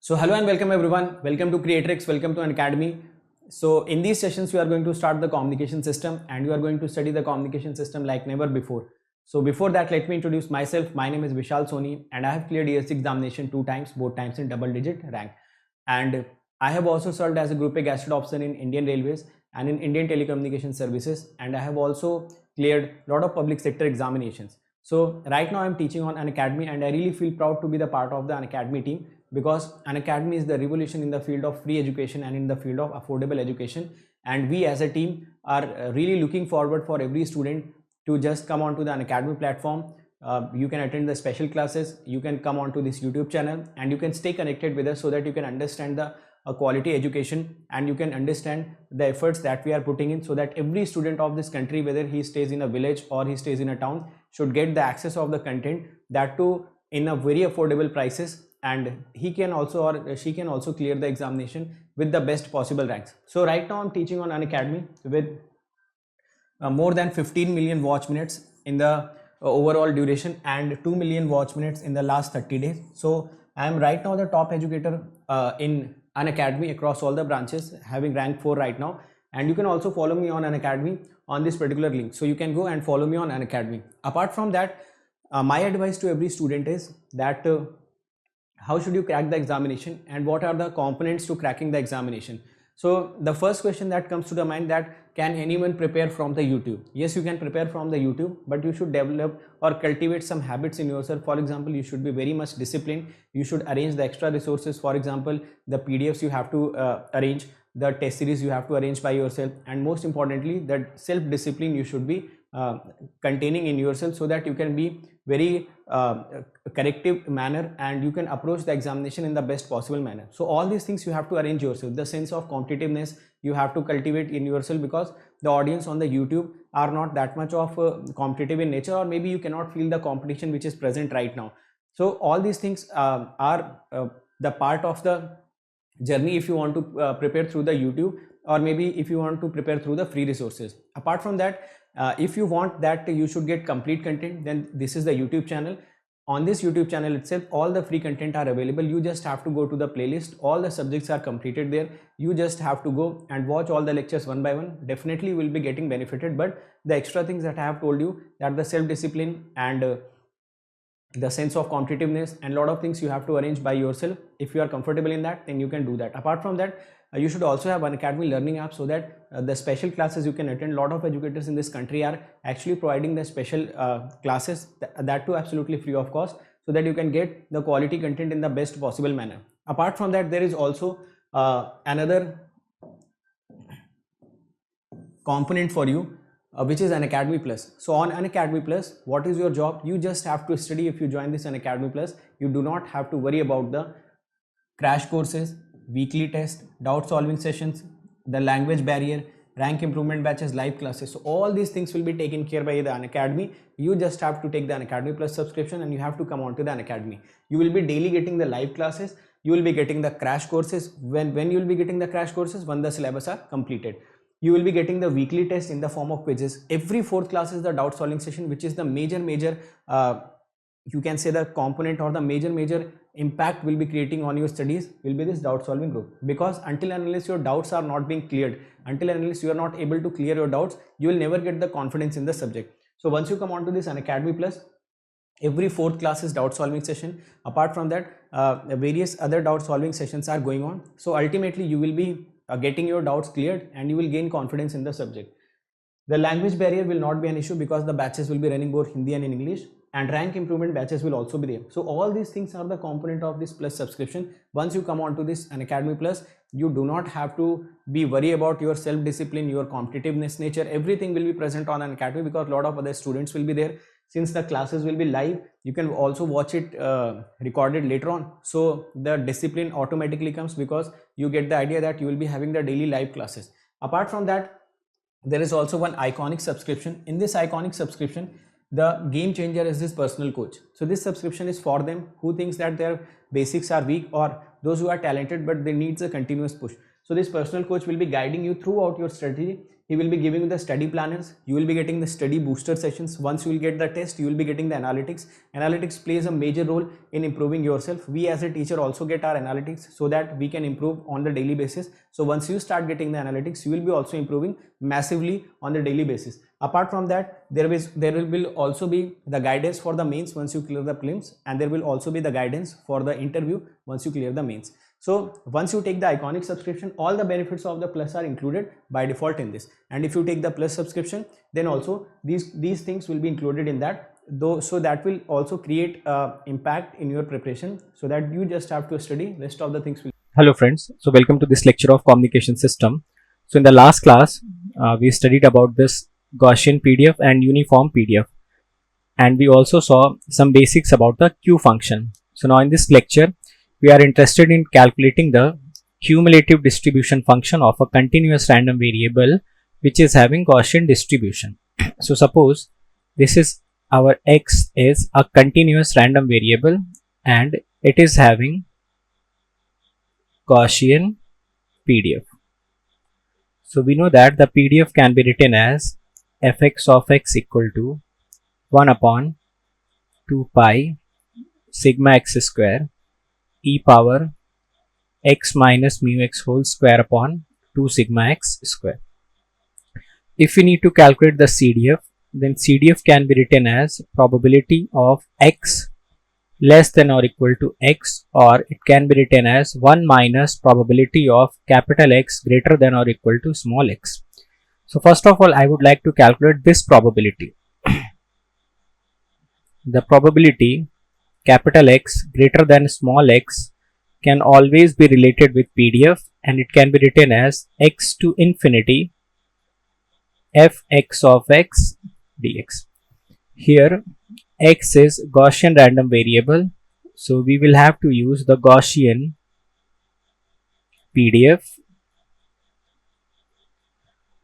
So hello and welcome everyone. Welcome to Kreatryx. Welcome to Unacademy. So in these sessions, we are going to start the communication system and you are going to study the communication system like never before. So before that, let me introduce myself. My name is Vishal Soni and I have cleared ESE examination 2 times, both times in double-digit rank. And I have also served as a Group A gazetted officer in Indian Railways and in Indian Telecommunication Services. And I have also cleared a lot of public sector examinations. So right now I'm teaching on Unacademy and I really feel proud to be the part of the Unacademy team, because Unacademy is the revolution in the field of free education and in the field of affordable education, and we as a team are really looking forward for every student to just come onto the Unacademy platform. You can attend the special classes, you can come onto this YouTube channel and you can stay connected with us so that you can understand the quality education and you can understand the efforts that we are putting in, so that every student of this country, whether he stays in a village or he stays in a town, should get the access of the content, that too in a very affordable prices, and he can also or she can also clear the examination with the best possible ranks. So right now I'm teaching on Unacademy with more than 15 million watch minutes in the overall duration and 2 million watch minutes in the last 30 days. So I am right now the top educator in Unacademy across all the branches, having rank 4 right now. And you can also follow me on Unacademy on this particular link. So you can go and follow me on Unacademy. Apart from that, my advice to every student is that how should you crack the examination and what are the components to cracking the examination. So the first question that comes to the mind, that can anyone prepare from the YouTube? Yes, you can prepare from the YouTube, but you should develop or cultivate some habits in yourself. For example, you should be very much disciplined. You should arrange the extra resources. For example, the PDFs you have to arrange, the test series you have to arrange by yourself, and most importantly, that self-discipline you should be containing in yourself, so that you can be very corrective manner and you can approach the examination in the best possible manner. So all these things you have to arrange yourself. The sense of competitiveness you have to cultivate in yourself, because the audience on the YouTube are not that much of competitive in nature, or maybe you cannot feel the competition which is present right now. So all these things are the part of the journey if you want to prepare through the YouTube, or maybe if you want to prepare through the free resources. Apart from that, if you want that you should get complete content, then this is the YouTube channel. On this YouTube channel itself, all the free content are available. You just have to go to the playlist. All the subjects are completed there. You just have to go and watch all the lectures one by one. Definitely will be getting benefited. But the extra things that I have told you, that the self-discipline and the sense of competitiveness and a lot of things you have to arrange by yourself. If you are comfortable in that, then you can do that. Apart from that, you should also have Unacademy learning app, so that the special classes you can attend. A lot of educators in this country are actually providing the special classes, that too absolutely free of cost, so that you can get the quality content in the best possible manner. Apart from that, there is also another component for you, which is Unacademy Plus. So on Unacademy Plus, what is your job? You just have to study. If you join this Unacademy Plus, you do not have to worry about the crash courses, weekly test, doubt solving sessions, the language barrier, rank improvement batches, live classes. So all these things will be taken care by the Unacademy. You just have to take the Unacademy Plus subscription and you have to come on to the Unacademy. You will be daily getting the live classes. You will be getting the crash courses. When you will be getting the crash courses? When the syllabus are completed. You will be getting the weekly test in the form of quizzes. Every fourth class is the doubt solving session, which is the major you can say the component or the major impact will be creating on your studies will be this doubt solving group. Because until and unless your doubts are not being cleared, until and unless you are not able to clear your doubts, you will never get the confidence in the subject. So once you come on to this Unacademy Plus, every fourth class is doubt solving session. Apart from that, various other doubt solving sessions are going on. So ultimately you will be getting your doubts cleared and you will gain confidence in the subject. The language barrier will not be an issue, because the batches will be running both Hindi and in English, and rank improvement batches will also be there. So all these things are the component of this Plus subscription. Once you come on to this Unacademy Plus, you do not have to be worried about your self-discipline, your competitiveness nature. Everything will be present on Unacademy, because a lot of other students will be there. Since the classes will be live, you can also watch it recorded later on. So the discipline automatically comes, because you get the idea that you will be having the daily live classes. Apart from that, there is also one iconic subscription. In this iconic subscription, the game changer is this personal coach. So this subscription is for them who thinks that their basics are weak, or those who are talented but they needs a continuous push. So this personal coach will be guiding you throughout your study. He will be giving you the study planners. You will be getting the study booster sessions. Once you will get the test, you will be getting the analytics. Analytics plays a major role in improving yourself. We as a teacher also get our analytics so that we can improve on the daily basis. So once you start getting the analytics, you will be also improving massively on the daily basis. Apart from that, there will also be the guidance for the mains once you clear the prelims, and there will also be the guidance for the interview once you clear the mains. So once you take the Iconic subscription, all the benefits of the Plus are included by default in this. And if you take the Plus subscription, then also these things will be included in that, though, so that will also create impact in your preparation, so that you just have to study, rest of the things will. Hello friends, so welcome to this lecture of communication system. So in the last class we studied about this Gaussian PDF and uniform PDF, and we also saw some basics about the Q function. So now in this lecture we are interested in calculating the cumulative distribution function of a continuous random variable which is having Gaussian distribution. So suppose this is our x is a continuous random variable and it is having Gaussian PDF. So we know that the PDF can be written as fx of x equal to 1 upon 2 pi sigma x square e power x minus mu x whole square upon 2 sigma x square. If we need to calculate the CDF, then CDF can be written as probability of x less than or equal to x, or it can be written as 1 minus probability of capital X greater than or equal to small x. So first of all, I would like to calculate this probability. The probability capital X greater than small x can always be related with PDF, and it can be written as x to infinity fx of x dx. Here x is Gaussian random variable, so we will have to use the Gaussian PDF,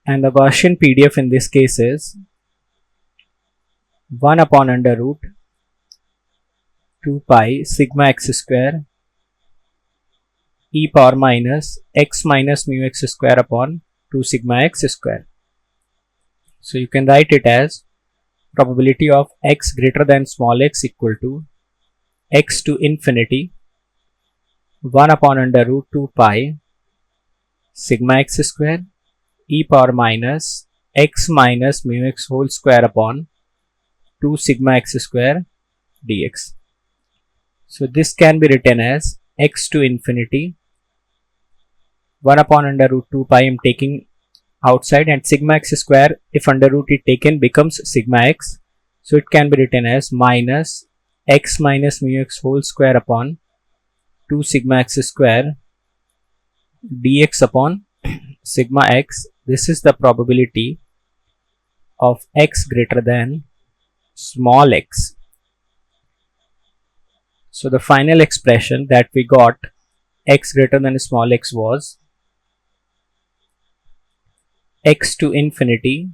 and the Gaussian PDF in this case is 1 upon under root 2 pi sigma x square e power minus x minus mu x square upon 2 sigma x square. So you can write it as probability of x greater than small x equal to x to infinity 1 upon under root 2 pi sigma x square e power minus x minus mu x whole square upon 2 sigma x square dx. So this can be written as x to infinity 1 upon under root 2 pi I am taking outside, and sigma x square, if under root is taken, becomes sigma x. So it can be written as minus x minus mu x whole square upon 2 sigma x square dx upon sigma x. This is the probability of x greater than small x. So the final expression that we got, x greater than small x, was x to infinity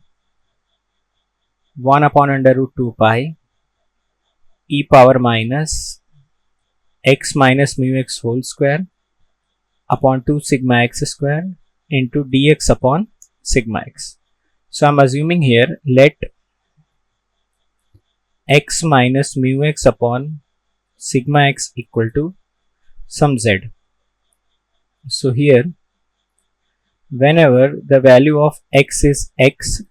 1 upon under root 2 pi e power minus x minus mu x whole square upon 2 sigma x square into dx upon sigma x. So I'm assuming here, let x minus mu x upon sigma x equal to some z. So here, whenever the value of x is x,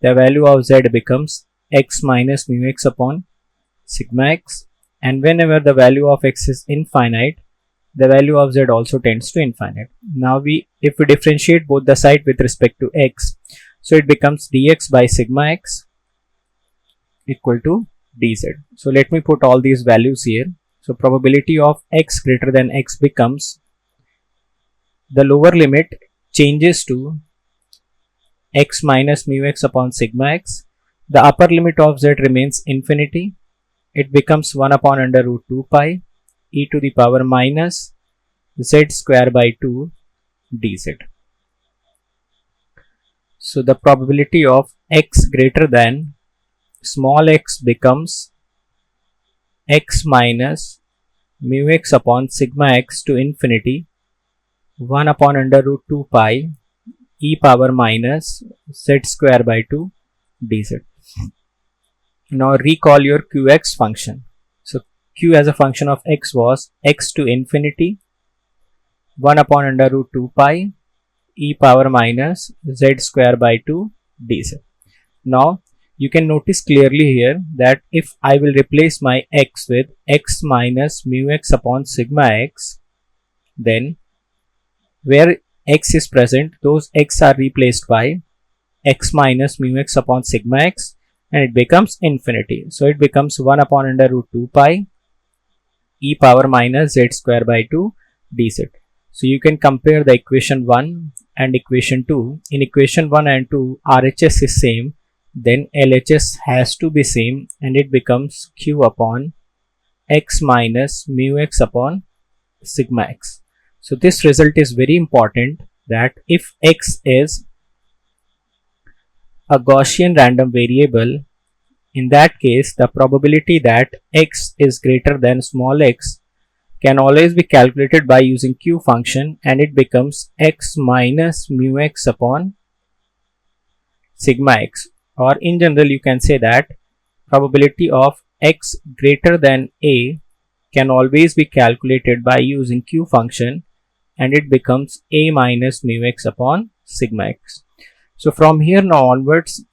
the value of z becomes x minus mu x upon sigma x, and whenever the value of x is infinite, the value of z also tends to infinite. Now if we differentiate both the side with respect to x, so it becomes dx by sigma x equal to dz. So let me put all these values here. So probability of x greater than x becomes, the lower limit changes to x minus mu x upon sigma x. The upper limit of z remains infinity. It becomes 1 upon under root 2 pi e to the power minus z square by 2 dz. So the probability of x greater than small x becomes x minus mu x upon sigma x to infinity 1 upon under root 2 pi e power minus z square by 2 dz. Now recall your qx function. So q as a function of x was x to infinity 1 upon under root 2 pi e power minus z square by 2 dz. Now you can notice clearly here that if I will replace my x with x minus mu x upon sigma x, then where x is present, those x are replaced by x minus mu x upon sigma x, and it becomes infinity. So it becomes 1 upon under root 2 pi e power minus z square by 2 dz. So you can compare the equation 1 and equation 2. In equation 1 and 2, RHS is same, then LHS has to be same, and it becomes q upon x minus mu x upon sigma x. So this result is very important, that if x is a Gaussian random variable, in that case the probability that x is greater than small x can always be calculated by using q function, and it becomes x minus mu x upon sigma x. Or in general you can say that probability of x greater than a can always be calculated by using q function, and it becomes a minus mu x upon sigma x. So from here now onwards,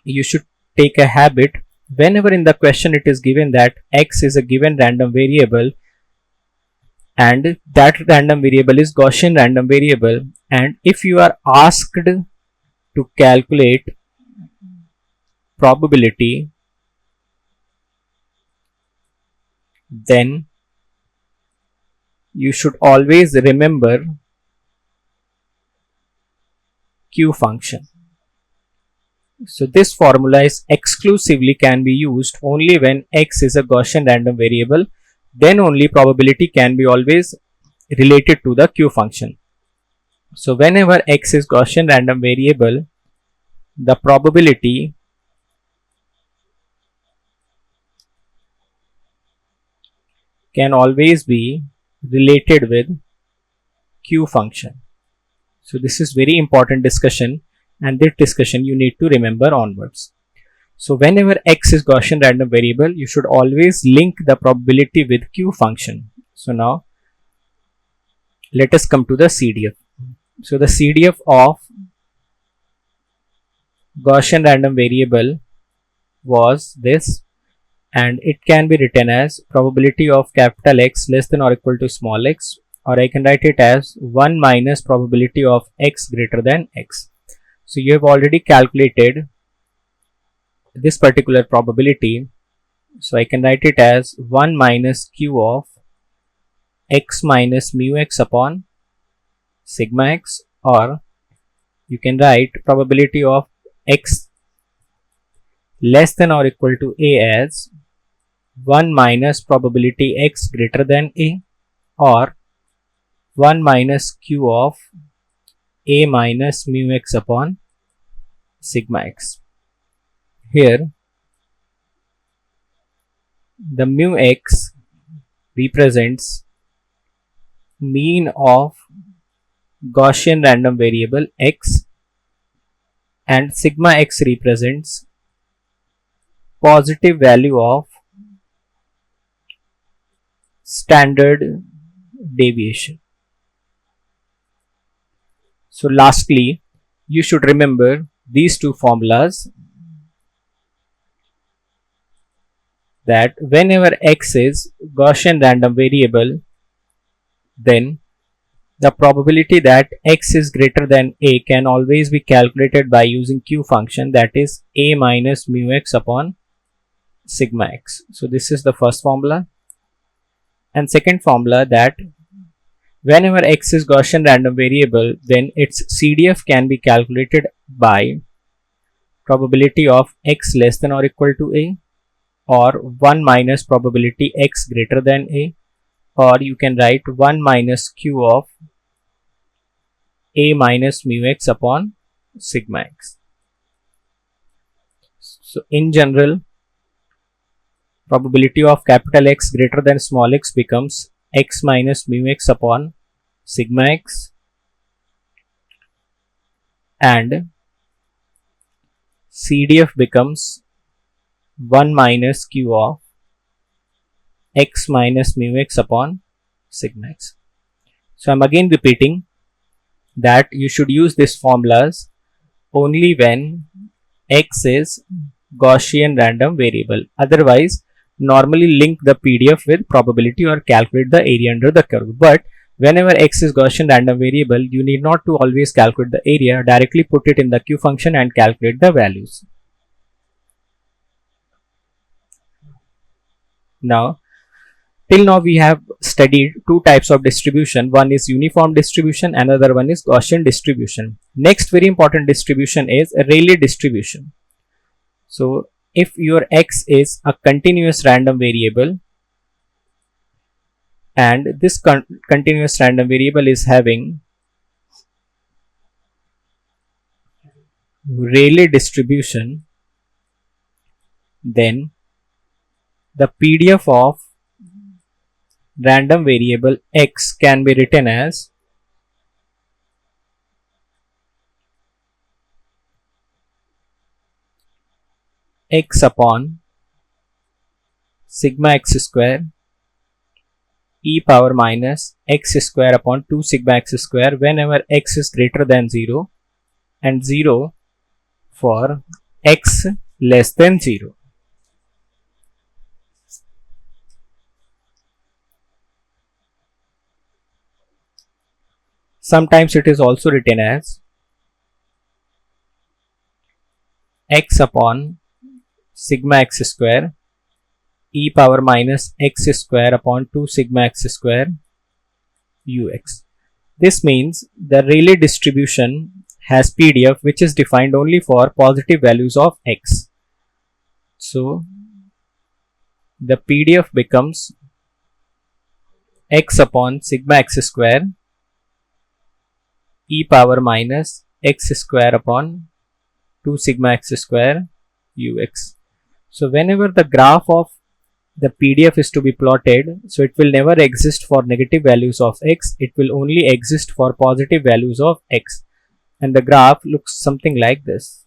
you should take a habit, whenever in the question it is given that x is a given random variable and that random variable is Gaussian random variable, and if you are asked to calculate probability, then you should always remember q function. So this formula is exclusively can be used only when x is a Gaussian random variable, then only probability can be always related to the q function. So whenever x is Gaussian random variable, the probability can always be related with q function. So this is very important discussion, and this discussion you need to remember onwards. So whenever x is Gaussian random variable, you should always link the probability with q function. So now let us come to the CDF. So the CDF of Gaussian random variable was this, and it can be written as probability of capital X less than or equal to small x, or I can write it as 1 minus probability of x greater than x. So you have already calculated this particular probability, so I can write it as 1 minus q of x minus mu x upon sigma x, or you can write probability of x less than or equal to a as 1 minus probability x greater than a, or 1 minus q of a minus mu x upon sigma x. Here the mu x represents mean of Gaussian random variable x, and sigma x represents positive value of standard deviation. So lastly, you should remember these two formulas, that whenever x is Gaussian random variable, then the probability that x is greater than a can always be calculated by using q function, that is a minus mu x upon sigma x. So this is the first formula. And second formula, that whenever x is Gaussian random variable, then its CDF can be calculated by probability of x less than or equal to a, or 1 minus probability x greater than a, or you can write 1 minus q of a minus mu x upon sigma x. So in general, probability of capital X greater than small x becomes x minus mu x upon sigma x, and CDF becomes 1 minus q of x minus mu x upon sigma x. So I'm again repeating that you should use these formulas only when x is Gaussian random variable. Otherwise, normally link the PDF with probability or calculate the area under the curve. But whenever x is Gaussian random variable, you need not to always calculate the area. Directly put it in the Q function and calculate the values. Now, till now we have studied two types of distribution. One is uniform distribution, another one is Gaussian distribution. Next very important distribution is Rayleigh distribution. So if your x is a continuous random variable and this continuous random variable is having Rayleigh distribution, then the PDF of random variable x can be written as x upon sigma x square e power minus x square upon 2 sigma x square whenever x is greater than 0 and 0 for x less than 0. Sometimes it is also written as x upon sigma x square e power minus x square upon 2 sigma x square ux. This means the Rayleigh distribution has PDF which is defined only for positive values of x. So the PDF becomes x upon sigma x square e power minus x square upon 2 sigma x square ux. So whenever the graph of the PDF is to be plotted, so it will never exist for negative values of x, it will only exist for positive values of x, and the graph looks something like this.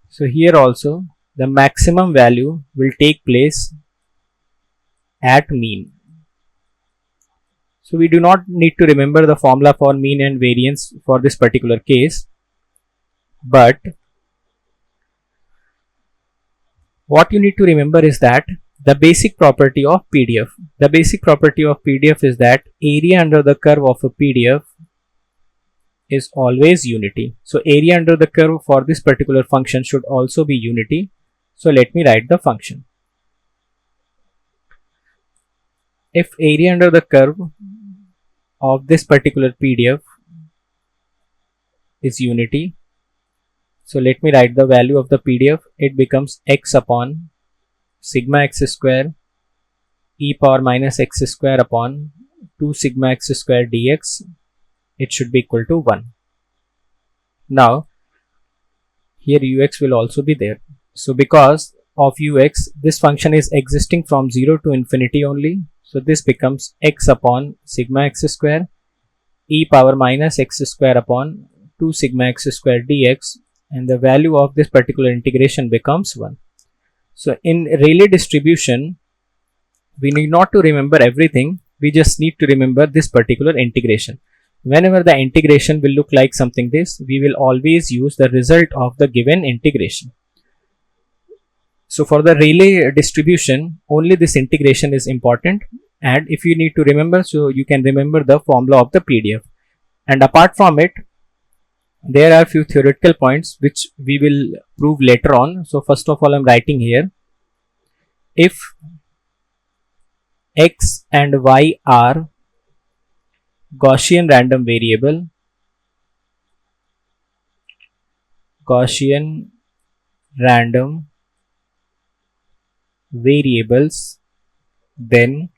So here also the maximum value will take place at mean. So we do not need to remember the formula for mean and variance for this particular case, but what you need to remember is that the basic property of PDF. The basic property of PDF is that area under the curve of a PDF is always unity. So area under the curve for this particular function should also be unity. So let me write the function. If area under the curve of this particular PDF is unity, so let me write the value of the PDF. It becomes x upon sigma x square e power minus x square upon 2 sigma x square dx. It should be equal to 1. Now here ux will also be there. So because of ux, this function is existing from 0 to infinity only. So this becomes x upon sigma x square e power minus x square upon 2 sigma x square dx, and the value of this particular integration becomes 1. So in Rayleigh distribution, we need not to remember everything, we just need to remember this particular integration. Whenever the integration will look like something this, we will always use the result of the given integration. So for the Rayleigh distribution, only this integration is important, and if you need to remember, so you can remember the formula of the PDF. And apart from it, there are few theoretical points which we will prove later on. So first of all, I am writing here, if x and y are Gaussian random variable, Gaussian random variables, then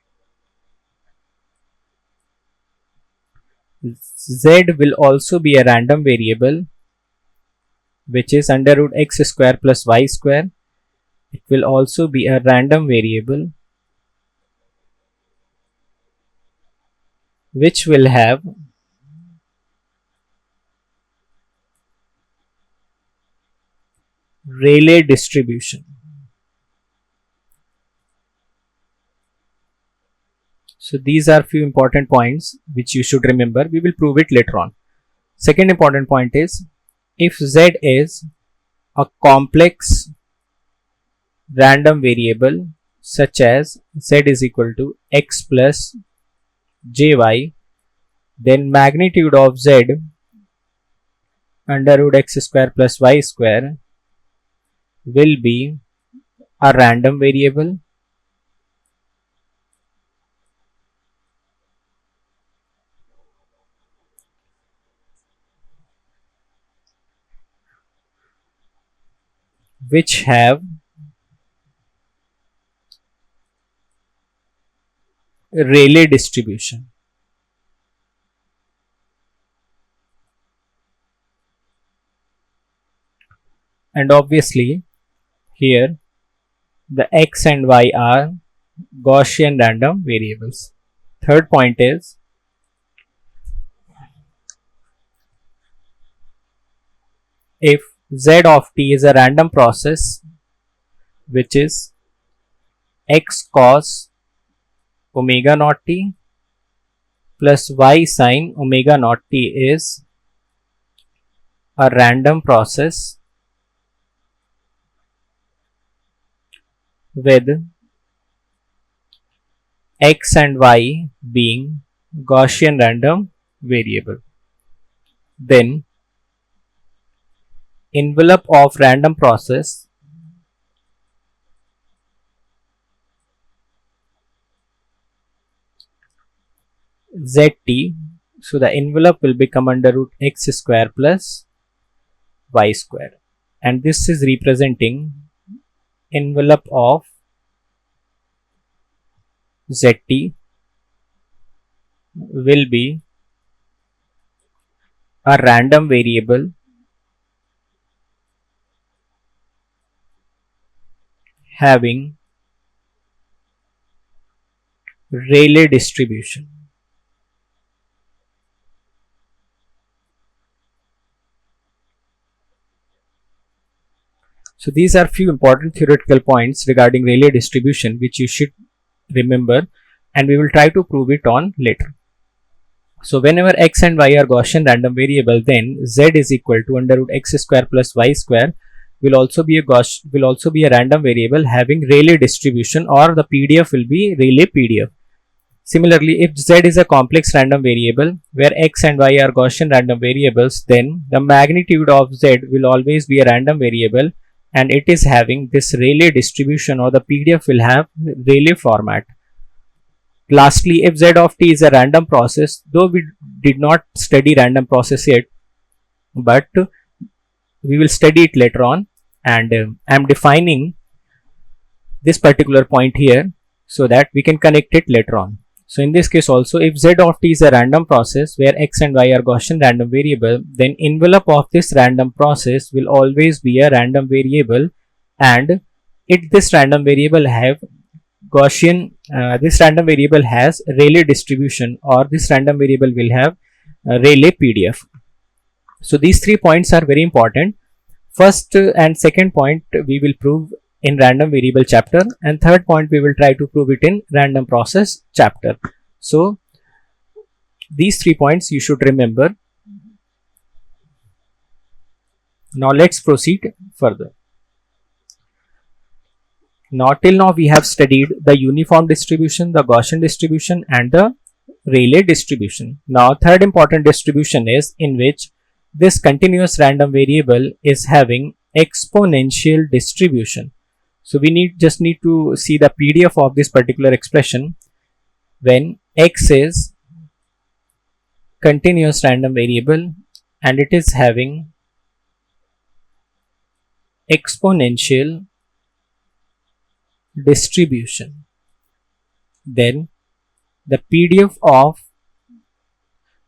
z will also be a random variable which is under root x square plus y square. It will also be a random variable which will have Rayleigh distribution. So these are few important points which you should remember. We will prove it later on. Second important point is, if Z is a complex random variable such as Z is equal to x plus jy, then magnitude of Z under root x square plus y square will be a random variable which have Rayleigh distribution. And obviously here the x and y are Gaussian random variables. Third point is, if z of t is a random process which is x cos omega naught t plus y sin omega naught t is a random process with x and y being Gaussian random variable, then envelope of random process zt, so the envelope will become under root x square plus y square, and this is representing envelope of zt will be a random variable having Rayleigh distribution. So these are few important theoretical points regarding Rayleigh distribution which you should remember, and we will try to prove it on later. So whenever x and y are Gaussian random variable, then z is equal to under root x square plus y square will also be a random variable having Rayleigh distribution, or the PDF will be Rayleigh PDF. Similarly, if z is a complex random variable where x and y are Gaussian random variables, then the magnitude of z will always be a random variable and it is having this Rayleigh distribution, or the PDF will have Rayleigh format. Lastly, if z of t is a random process, though we did not study random process yet, but we will study it later on, and I am defining this particular point here so that we can connect it later on. So in this case also, if z of t is a random process where x and y are Gaussian random variable, then envelope of this random process will always be a random variable, and this random variable have Gaussian, this random variable has Rayleigh distribution, or this random variable will have Rayleigh PDF. So these 3 points are very important. First and second point we will prove in random variable chapter, and third point we will try to prove it in random process chapter. So these 3 points you should remember. Now let's proceed further. Now till now we have studied the uniform distribution, the Gaussian distribution and the Rayleigh distribution. Now third important distribution is in which this continuous random variable is having exponential distribution. So we just need to see the PDF of this particular expression. When x is continuous random variable and it is having exponential distribution, then the PDF of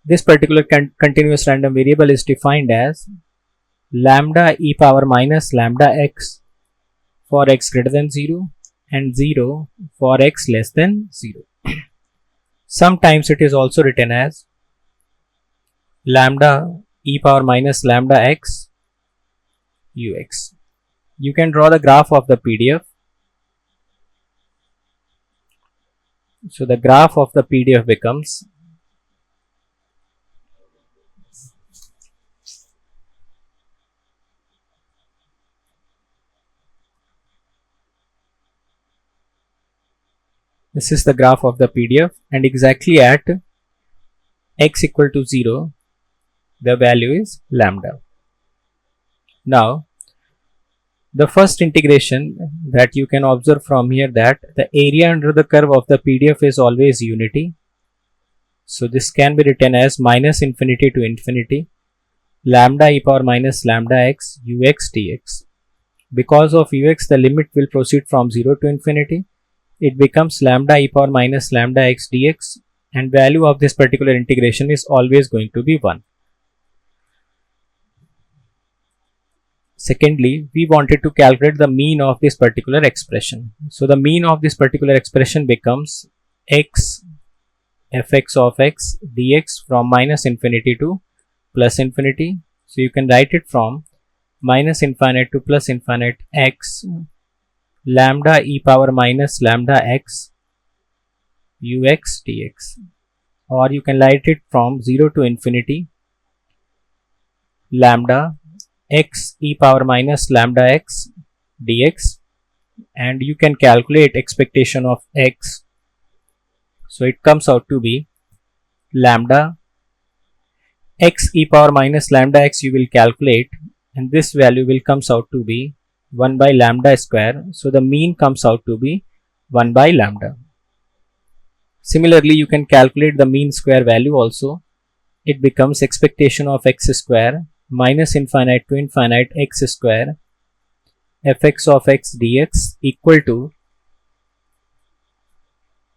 this particular continuous random variable is defined as lambda e power minus lambda x for x greater than 0 and 0 for x less than 0. Sometimes it is also written as lambda e power minus lambda x ux. You can draw the graph of the PDF. So the graph of the PDF becomes this is the graph of the PDF, and exactly at x equal to 0 the value is lambda. Now the first integration that you can observe from here, that the area under the curve of the PDF is always unity. So this can be written as minus infinity to infinity lambda e power minus lambda x ux dx. Because of ux the limit will proceed from 0 to infinity. It becomes lambda e power minus lambda x dx, and value of this particular integration is always going to be 1. Secondly, we wanted to calculate the mean of this particular expression. So the mean of this particular expression becomes x fx of x dx from minus infinity to plus infinity. So you can write it from minus infinite to plus infinite x lambda e power minus lambda x ux dx, or you can write it from 0 to infinity lambda x e power minus lambda x dx, and you can calculate expectation of x. So it comes out to be lambda x e power minus lambda x you will calculate, and this value will comes out to be 1 by lambda square. So the mean comes out to be 1 by lambda. Similarly, you can calculate the mean square value also. It becomes expectation of x square minus infinite to infinite x square fx of x dx equal to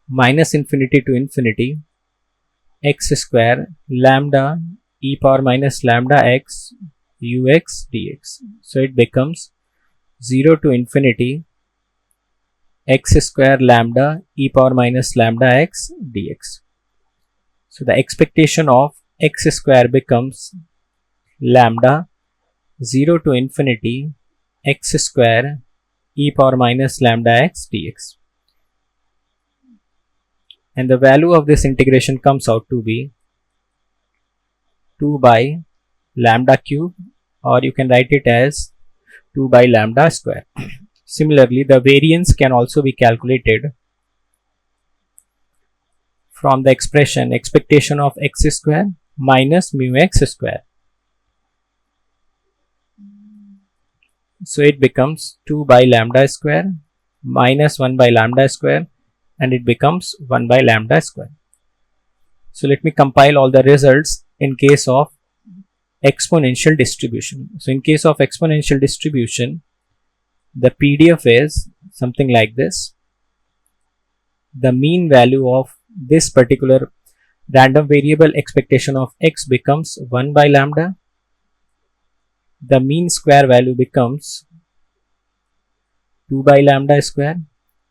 minus infinity to infinity x square lambda e power minus lambda x ux dx. So it becomes 0 to infinity x square lambda e power minus lambda x dx. So the expectation of x square becomes lambda 0 to infinity x square e power minus lambda x dx, and the value of this integration comes out to be 2 by lambda cube, or you can write it as 2 by lambda square. Similarly, the variance can also be calculated from the expression expectation of x square minus mu x square. So it becomes 2 by lambda square minus 1 by lambda square, and it becomes 1 by lambda square. So let me compile all the results in case of exponential distribution. So in case of exponential distribution, the PDF is something like this. The mean value of this particular random variable expectation of x becomes 1 by lambda. The mean square value becomes 2 by lambda square,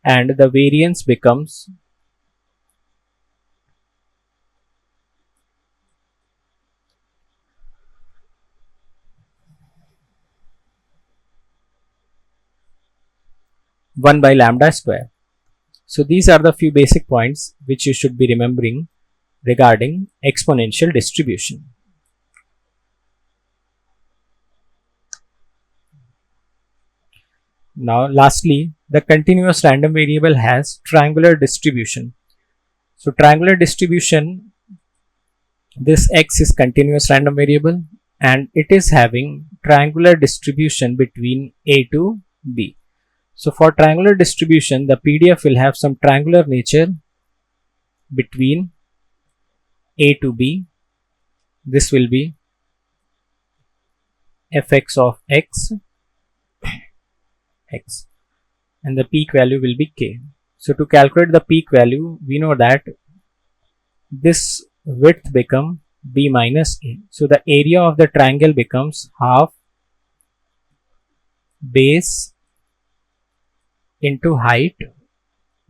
and the variance becomes one by lambda square. So these are the few basic points which you should be remembering regarding exponential distribution. Now lastly, the continuous random variable has triangular distribution. So triangular distribution, this x is continuous random variable and it is having triangular distribution between a to b. So for triangular distribution, the PDF will have some triangular nature between a to b. This will be fx of x, and the peak value will be k. So to calculate the peak value, we know that this width become b minus a. So the area of the triangle becomes half base into height,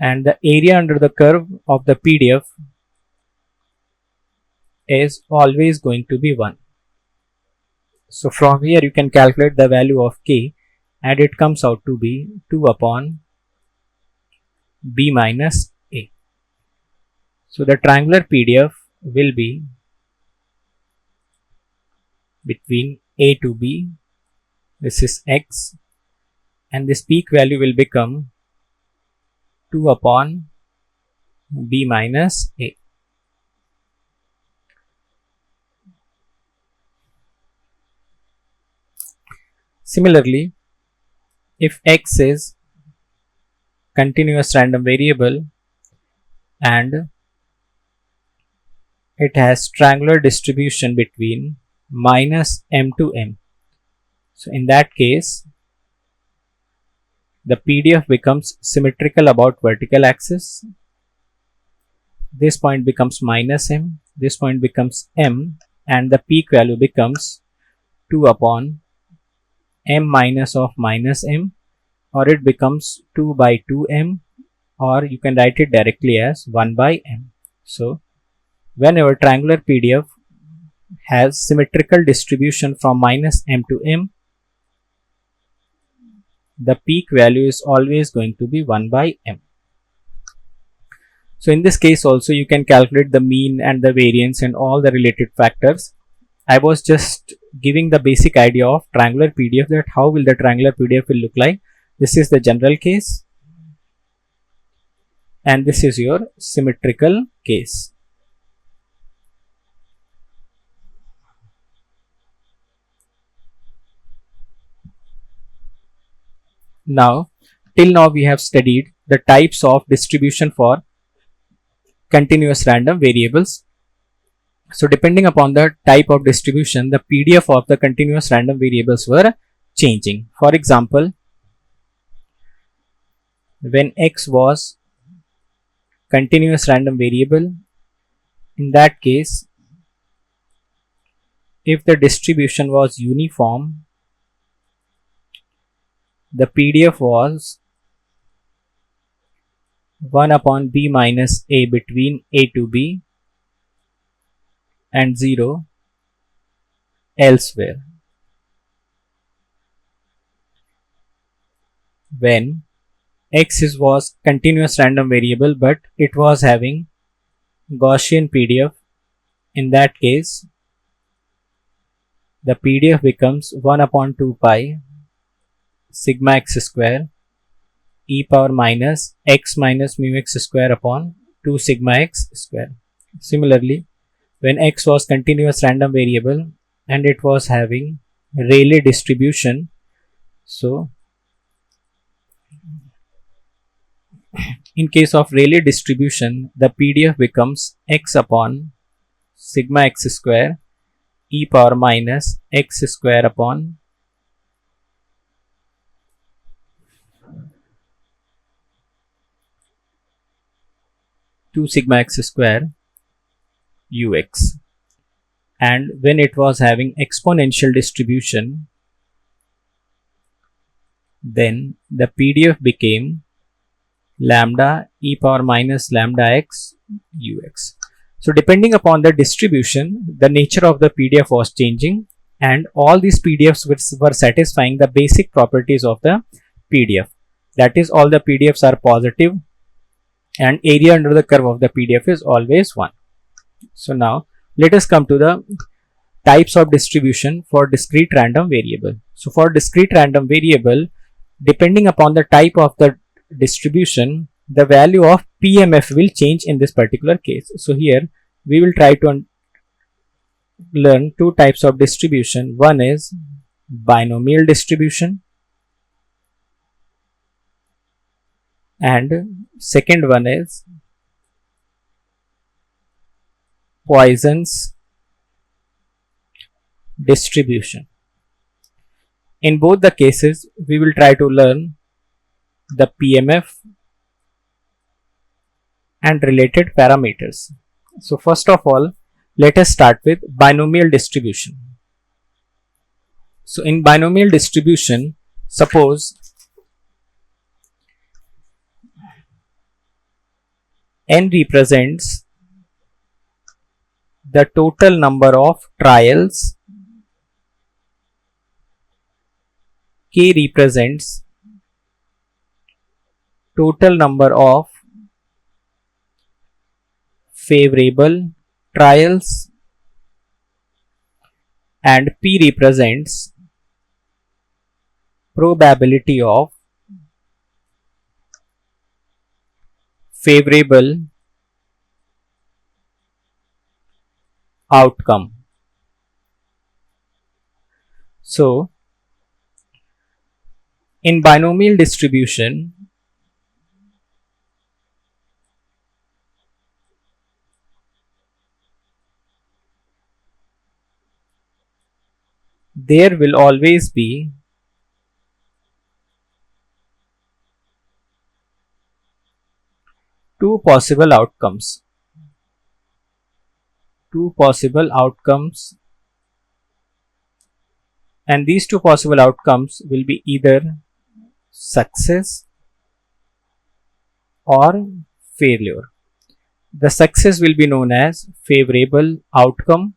and the area under the curve of the PDF is always going to be 1. So from here you can calculate the value of k, and it comes out to be 2 upon b minus a. So the triangular PDF will be between a to b, this is x, and this peak value will become 2 upon b minus a. Similarly, if x is continuous random variable and it has triangular distribution between minus m to m, so in that case the PDF becomes symmetrical about vertical axis. This point becomes minus m, this point becomes m, and the peak value becomes 2 upon m minus of minus m, or it becomes 2 by 2m, or you can write it directly as 1 by m. So whenever triangular PDF has symmetrical distribution from minus m to m, the peak value is always going to be 1 by m. So in this case also you can calculate the mean and the variance and all the related factors. I was just giving the basic idea of triangular PDF, that how will the triangular PDF will look like. This is the general case and this is your symmetrical case. Now, till now we have studied the types of distribution for continuous random variables. So depending upon the type of distribution, the PDF of the continuous random variables were changing. For example, when x was continuous random variable, in that case, if the distribution was uniform, the PDF was 1 upon b minus a between a to b and 0 elsewhere. When x was continuous random variable but it was having Gaussian PDF, in that case the PDF becomes 1 upon 2 pi sigma x square e power minus x minus mu x square upon 2 sigma x square. Similarly, when x was continuous random variable and it was having Rayleigh distribution, so in case of Rayleigh distribution, the PDF becomes x upon sigma x square e power minus x square upon 2 sigma x square ux. And when it was having exponential distribution, then the PDF became lambda e power minus lambda x ux. So depending upon the distribution, the nature of the PDF was changing, and all these PDFs were satisfying the basic properties of the PDF. That is, all the PDFs are positive and area under the curve of the PDF is always 1. So now let us come to the types of distribution for discrete random variable. So for discrete random variable, depending upon the type of the distribution, the value of PMF will change in this particular case. So here we will try to learn two types of distribution. One is binomial distribution and second one is Poisson's distribution. In both the cases, we will try to learn the PMF and related parameters. So first of all, let us start with binomial distribution. So in binomial distribution, suppose n represents the total number of trials. K represents total number of favorable trials, and P represents probability of favorable outcome. So, in binomial distribution, there will always be two possible outcomes. Two possible outcomes, and these two possible outcomes will be either success or failure. The success will be known as favorable outcome,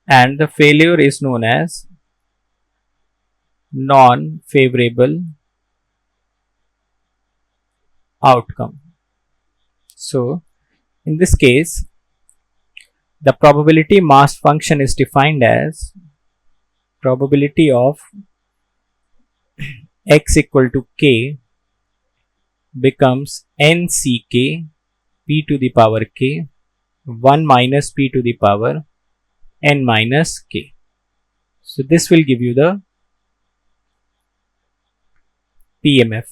and the failure is known as non-favorable outcome. So, in this case, the probability mass function is defined as probability of x equal to k becomes nck p to the power k 1 minus p to the power n minus k. So this will give you the PMF.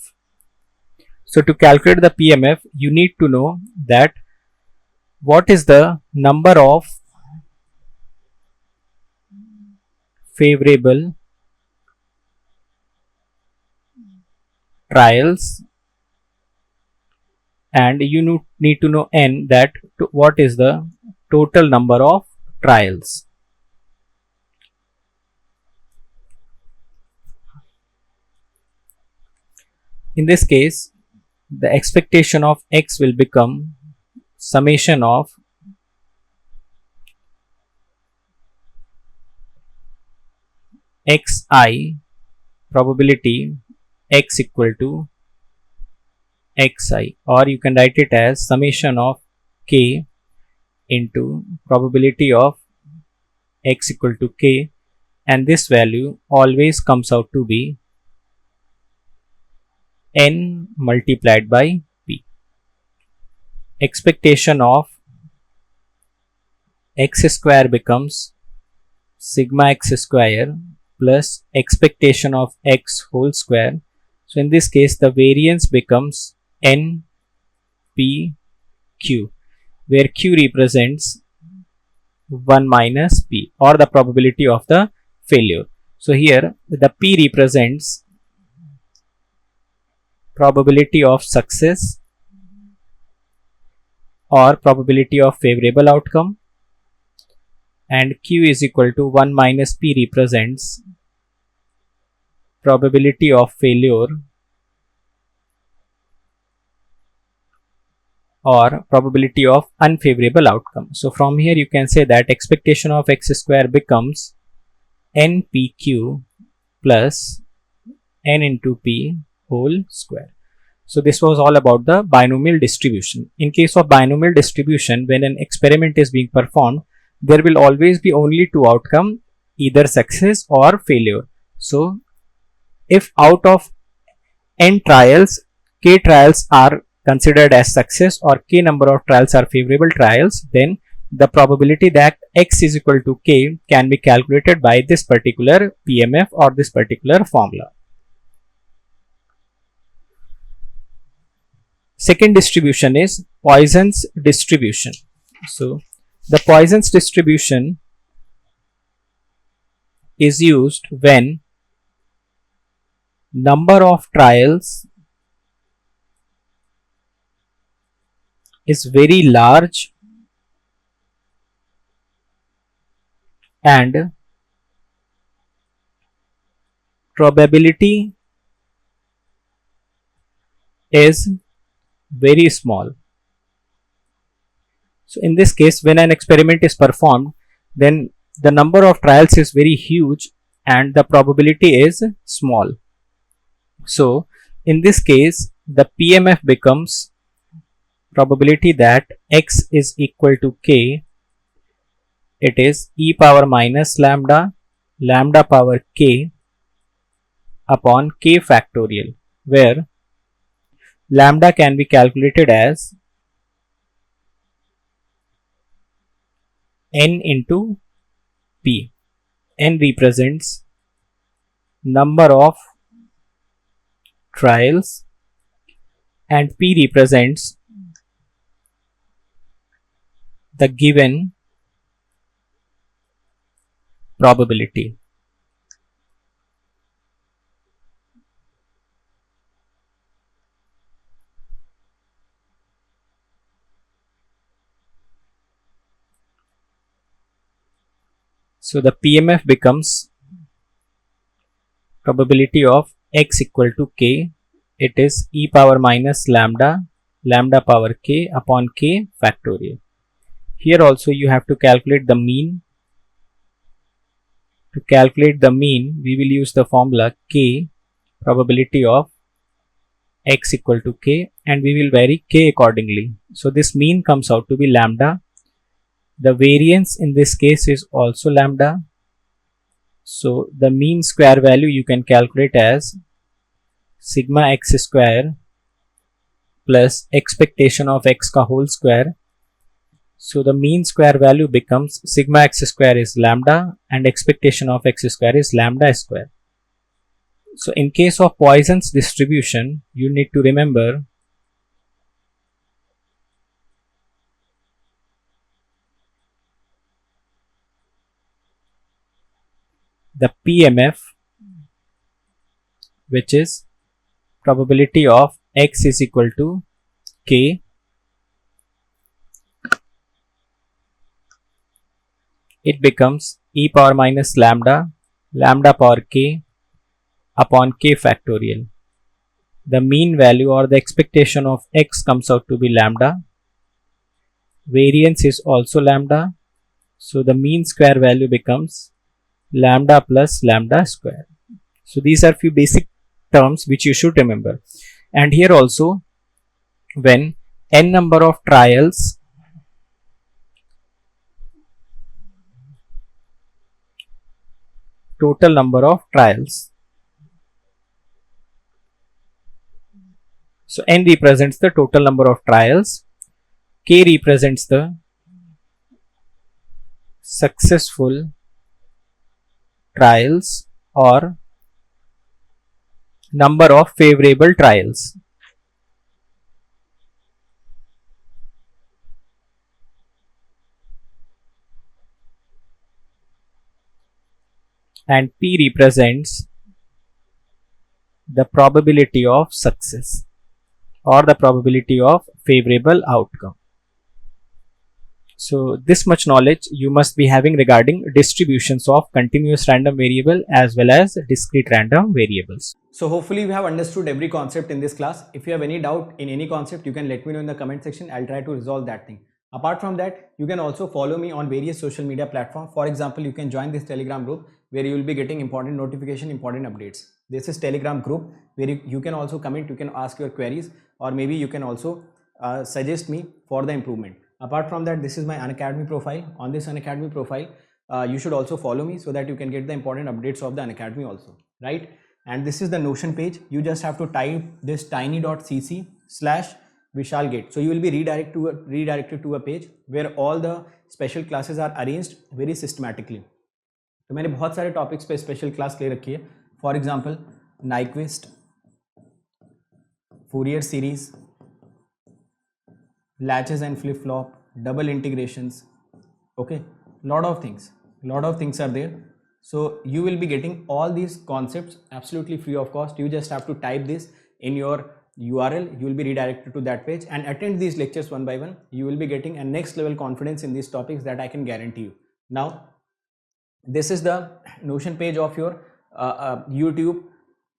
So to calculate the PMF, you need to know that what is the number of favorable trials, and you need to know n, that what is the total number of trials. In this case, the expectation of x will become summation of xi probability x equal to xi, or you can write it as summation of k into probability of x equal to k, and this value always comes out to be n multiplied by p. Expectation of x square becomes sigma x square plus expectation of x whole square. So in this case, the variance becomes n p q, where q represents 1 minus p, or the probability of the failure. So here the p represents probability of success or probability of favorable outcome, and q is equal to 1 minus p represents probability of failure or probability of unfavorable outcome. So from here you can say that expectation of x square becomes npq plus n into p whole square. So this was all about the binomial distribution. In case of binomial distribution, when an experiment is being performed, there will always be only two outcomes, either success or failure. So if out of n trials, k trials are considered as success or k number of trials are favorable trials, then the probability that x is equal to k can be calculated by this particular PMF or this particular formula. Second distribution is Poisson's distribution. So the Poisson's distribution is used when number of trials is very large and probability is very small. So in this case, when an experiment is performed, then the number of trials is very huge and the probability is small. So in this case, the PMF becomes probability that x is equal to k. It is e power minus lambda, lambda power k upon k factorial, where lambda can be calculated as n into p. N represents number of trials and p represents the given probability. So the PMF becomes probability of x equal to k. It is e power minus lambda, lambda power k upon k factorial. Here also you have to calculate the mean. To calculate the mean, we will use the formula k, probability of x equal to k, and we will vary k accordingly. So this mean comes out to be lambda. The variance in this case is also lambda. So the mean square value you can calculate as sigma x square plus expectation of x ka whole square. So the mean square value becomes sigma x square is lambda and expectation of x square is lambda square. So in case of Poisson's distribution, you need to remember the PMF, which is probability of x is equal to k. It becomes e power minus lambda, lambda power k upon k factorial. The mean value or the expectation of x comes out to be lambda. Variance is also lambda. So the mean square value becomes lambda plus lambda square. So these are few basic terms which you should remember. And here also, when n number of trials total number of trials. So n represents the total number of trials, k represents the successful trials or number of favorable trials, and p represents the probability of success or the probability of favorable outcome. So this much knowledge you must be having regarding distributions of continuous random variable as well as discrete random variables. So hopefully we have understood every concept in this class. If you have any doubt in any concept, you can let me know in the comment section. I'll try to resolve that thing. Apart from that, you can also follow me on various social media platforms. For example, you can join this Telegram group where you will be getting important notification, important updates. This is Telegram group where you can also comment, you can ask your queries, or maybe you can also suggest me for the improvement. Apart from that, this is my Unacademy profile. On this Unacademy profile, you should also follow me so that you can get the important updates of the Unacademy also, right? And this is the Notion page. You just have to type this tiny.cc/VishalGate. So you will be redirected to a page where all the special classes are arranged very systematically. तो मैंने बहुत सारे topics पे special class ले रखी है. For example Nyquist, Fourier series, latches and flip flop, double integrations, okay, lot of things are there. So you will be getting all these concepts absolutely free of cost. You just have to type this in your URL, you will be redirected to that page and attend these lectures one by one. You will be getting a next level confidence in these topics that I can guarantee you. Now this is the Notion page of your YouTube.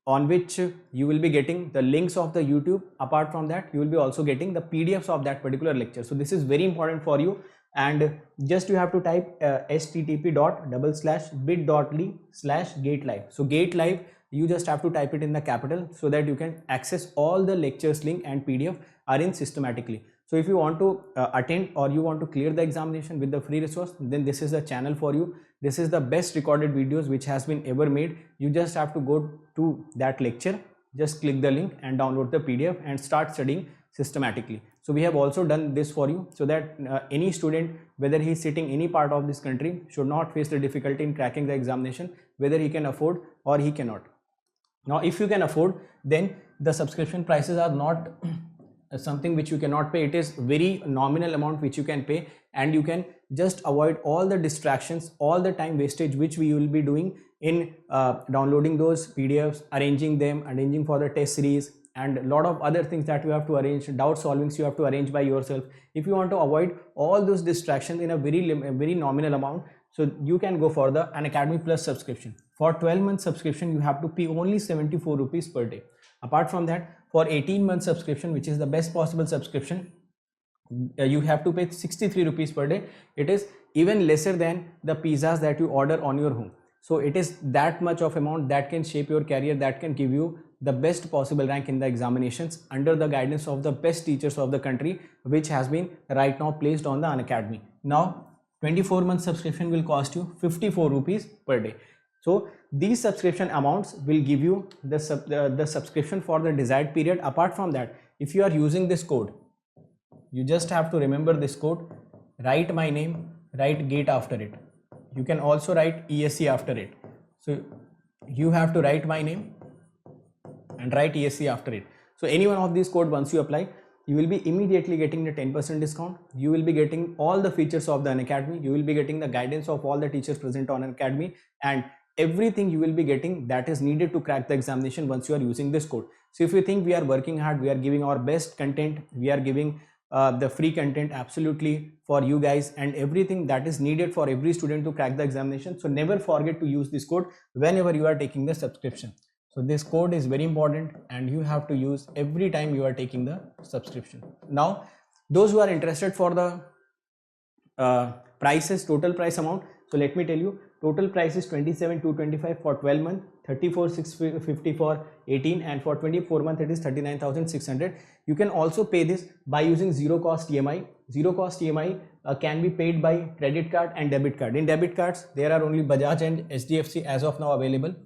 on which you will be getting the links of the YouTube. Apart from that, you will be also getting the PDFs of that particular lecture. So this is very important for you, and just you have to type http://bit.ly/GATE live. So GATE live, you just have to type it in the capital so that you can access all the lectures link and PDF arranged systematically. So if you want to attend or you want to clear the examination with the free resource, then this is the channel for you. This is the best recorded videos which has been ever made. You just have to go to that lecture, just click the link and download the PDF and start studying systematically. So we have also done this for you so that any student, whether he is sitting any part of this country, should not face the difficulty in cracking the examination, whether he can afford or he cannot. Now if you can afford, then the subscription prices are not something which you cannot pay. It is very nominal amount which you can pay, and you can just avoid all the distractions, all the time wastage which we will be doing in downloading those PDFs, arranging them, arranging for the test series, and a lot of other things that you have to arrange, doubt solvings you have to arrange by yourself. If you want to avoid all those distractions in a very nominal amount, so you can go for the Unacademy Plus subscription. For 12-month subscription, you have to pay only 74 rupees per day. Apart from that, for 18-month subscription, which is the best possible subscription, you have to pay 63 rupees per day. It is even lesser than the pizzas that you order on your home. So it is that much of amount that can shape your career, that can give you the best possible rank in the examinations under the guidance of the best teachers of the country, which has been right now placed on the Unacademy. Now 24-month subscription will cost you 54 rupees per day. So these subscription amounts will give you the subscription for the desired period. Apart from that, if you are using this code, you just have to remember this code, write my name, write GATE after it. You can also write ESE after it. So you have to write my name and write ESE after it. So any one of these code, once you apply, you will be immediately getting the 10% discount. You will be getting all the features of the Unacademy. You will be getting the guidance of all the teachers present on Unacademy, and everything you will be getting that is needed to crack the examination once you are using this code. So if you think we are working hard, we are giving our best content, we are giving the free content absolutely for you guys, and everything that is needed for every student to crack the examination. So never forget to use this code whenever you are taking the subscription. So this code is very important and you have to use every time you are taking the subscription. Now those who are interested for the prices, total price amount, so let me tell you, total price is 27,225 for 12 month, 34,650 for 18, and for 24 month it is 39,600. You can also pay this by using zero cost EMI. Zero cost EMI can be paid by credit card and debit card. In debit cards, there are only Bajaj and HDFC as of now available.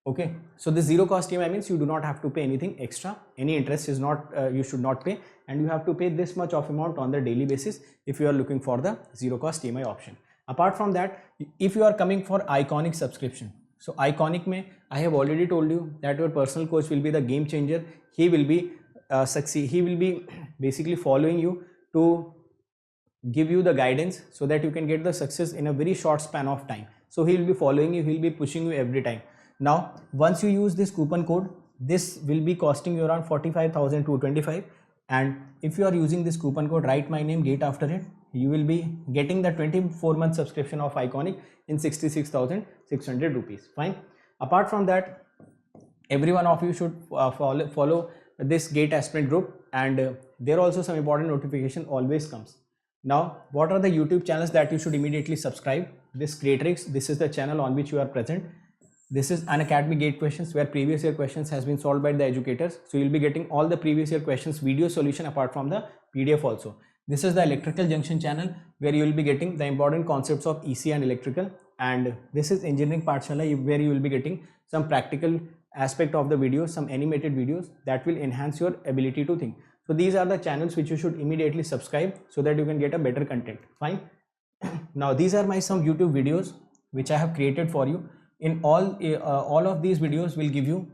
Okay, so the zero cost EMI means you do not have to pay anything extra. Any interest is not, you should not pay, and you have to pay this much of amount on the daily basis if you are looking for the zero cost EMI option. Apart from that, if you are coming for Iconic subscription, so Iconic mein, I have already told you that your personal coach will be the game changer. He will be he will be basically following you to give you the guidance so that you can get the success in a very short span of time. So he will be following you, he will be pushing you every time. Now once you use this coupon code, this will be costing you around 45,225, and if you are using this coupon code, write my name, GATE after it, you will be getting the 24-month subscription of Iconic in 66,600 rupees. Fine. Apart from that, every one of you should follow this GATE aspirant group, and there also some important notification always comes. Now what are the YouTube channels that you should immediately subscribe? This Kreatryx, this is the channel on which you are present. This is Unacademy GATE questions, where previous year questions has been solved by the educators. So you'll be getting all the previous year questions video solution apart from the PDF also. This is the Electrical Junction channel, where you will be getting the important concepts of ECE and electrical, and this is Engineering Pathshala, where you will be getting some practical aspect of the videos, some animated videos that will enhance your ability to think. So these are the channels which you should immediately subscribe so that you can get a better content. Fine. Now these are my some YouTube videos which I have created for you. In all of these videos will give you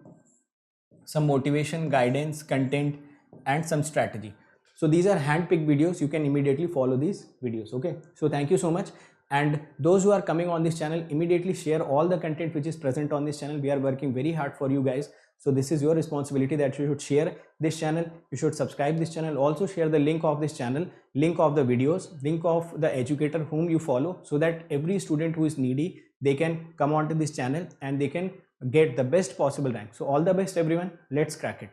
some motivation, guidance, content, and some strategy. So these are hand-picked videos. You can immediately follow these videos. Okay, so thank you so much, and those who are coming on this channel, immediately share all the content which is present on this channel. We are working very hard for you guys, so this is your responsibility that you should share this channel, you should subscribe this channel, also share the link of this channel, link of the videos, link of the educator whom you follow, so that every student who is needy, they can come onto this channel and they can get the best possible rank. So all the best everyone, let's crack it.